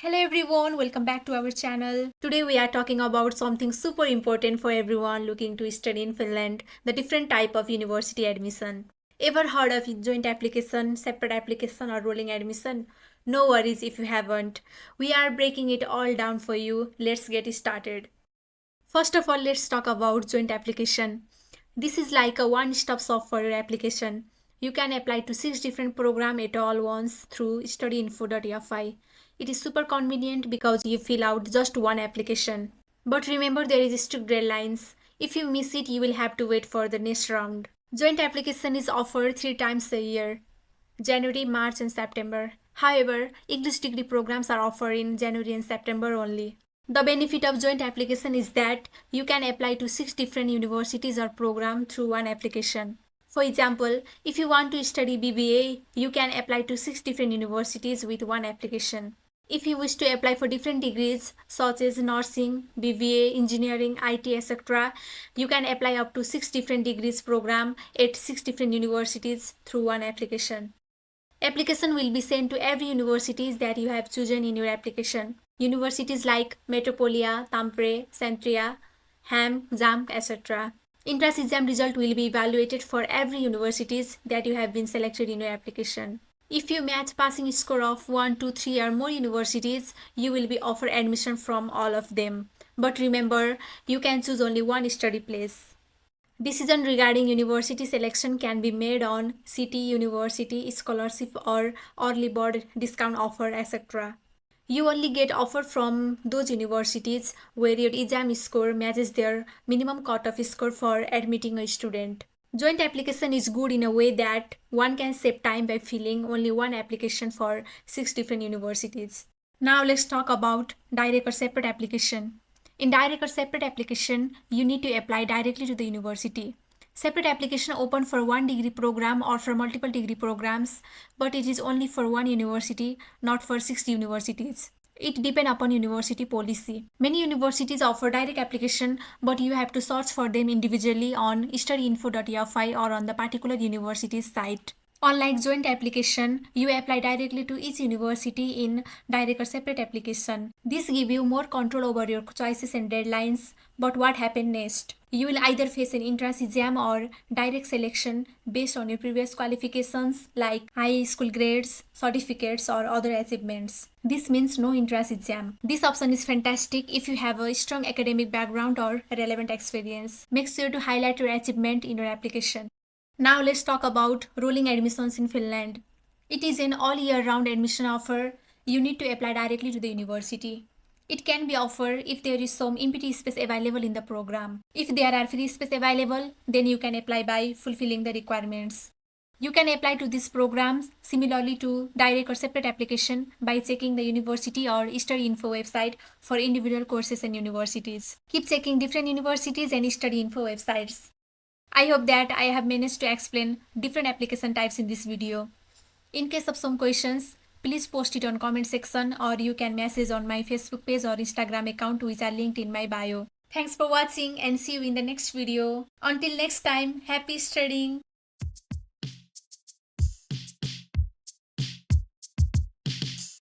Hello everyone, welcome back to our channel. Today we are talking about something super important for everyone looking to study in Finland, the different type of university admission. Ever heard of joint application, separate application or rolling admission? No worries if you haven't. We are breaking it all down for you. Let's get started. First of all, let's talk about joint application. This is like a one-stop shop for your application. You can apply to 6 different programs at all once through studyinfo.fi. It is super convenient because you fill out just one application. But remember, there is strict deadlines. If you miss it, you will have to wait for the next round. Joint application is offered 3 times a year: January, March and September. However, English degree programs are offered in January and September only. The benefit of joint application is that you can apply to 6 different universities or programs through one application. For example, if you want to study BBA, you can apply to 6 different universities with one application. If you wish to apply for different degrees such as nursing, BBA, engineering, IT, etc., you can apply up to 6 different degrees program at 6 different universities through one application. Application will be sent to every universities that you have chosen in your application. Universities like Metropolia, Tampere, Centria, Ham, Zamk, etc. Entrance exam result will be evaluated for every universities that you have been selected in your application. If you match passing score of 1, 2, 3 or more universities, you will be offered admission from all of them. But remember, you can choose only one study place. Decision regarding university selection can be made on city, university, scholarship or early bird discount offer, etc. You only get offer from those universities where your exam score matches their minimum cutoff score for admitting a student. Joint application is good in a way that one can save time by filling only one application for 6 different universities. Now let's talk about direct or separate application. In direct or separate application, you need to apply directly to the university. Separate application open for one degree program or for multiple degree programs, but it is only for one university, not for 6 universities. It depends upon university policy. Many universities offer direct application, but you have to search for them individually on studyinfo.fi or on the particular university's site. Unlike joint application, you apply directly to each university in direct or separate application. This gives you more control over your choices and deadlines. But what happens next? You will either face an entrance exam or direct selection based on your previous qualifications like high school grades, certificates or other achievements. This means no entrance exam. This option is fantastic if you have a strong academic background or relevant experience. Make sure to highlight your achievement in your application. Now let's talk about rolling admissions in Finland. It is an all year round admission offer. You need to apply directly to the university. It can be offered if there is some empty space available in the program. If there are free space available, then you can apply by fulfilling the requirements. You can apply to these programs similarly to direct or separate application by checking the university or study info website for individual courses and universities. Keep checking different universities and study info websites. I hope that I have managed to explain different application types in this video. In case of some questions, please post it on comment section or you can message on my Facebook page or Instagram account which are linked in my bio. Thanks for watching and see you in the next video. Until next time, happy studying!